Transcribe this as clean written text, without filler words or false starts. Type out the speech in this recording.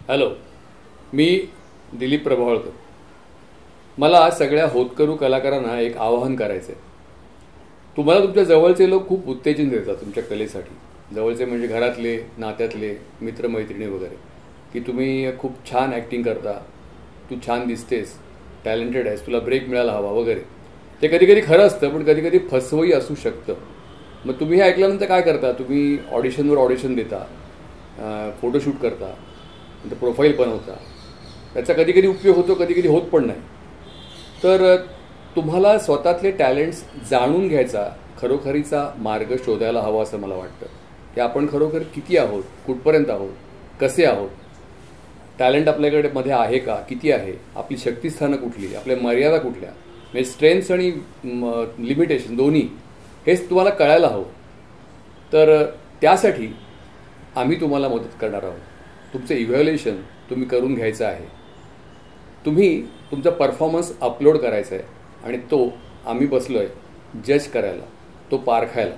Hello, मी दिलीप प्रभावळकर. मला सगळ्या होतकरू कलाकारांना एक आवाहन करायचं आहे. तुम्हाला तुमच्या जवळचे लोक खूप उत्तेजन देतात तुमच्या कलेसाठी. जवळचे म्हणजे घरातले, नात्यातले, मित्रमैत्रिणी वगैरे, की तुम्ही खूप छान ॲक्टिंग करता, तू छान दिसतेस, टॅलेंटेड आहेस, तुला ब्रेक मिळायला हवा वगैरे. ते कधी कधी खरं असतं, पण कधी कधी फसवंही असू शकतं. मग तुम्ही हे ऐकल्यानंतर काय करता? तुम्ही ऑडिशनवर ऑडिशन देता, फोटोशूट करता, नंतर प्रोफाईल बनवता. त्याचा कधी कधी उपयोग होतो, कधी कधी होत पण नाही. तर तुम्हाला स्वतःतले टॅलेंट्स जाणून घ्यायचा खरोखरीचा मार्ग शोधायला हवा असं मला वाटतं, की आपण खरोखर किती आहोत, कुठपर्यंत आहोत, कसे आहोत, टॅलेंट आपल्याकडे मध्ये आहे का, किती आहे, आपली शक्तिस्थानं कुठली, आपल्या मर्यादा कुठल्या, म्हणजे स्ट्रेंथ्स आणि लिमिटेशन दोन्ही हेच तुम्हाला कळायला हवं. तर त्यासाठी आम्ही तुम्हाला मदत करणार आहोत. तुमचं इव्हॅल्युएशन तुम्ही करून घ्यायचं आहे. तुम्ही तुमचा परफॉर्मन्स अपलोड करायचा आहे आणि तो आम्ही बसलो आहे जज करायला, तो पारखायला.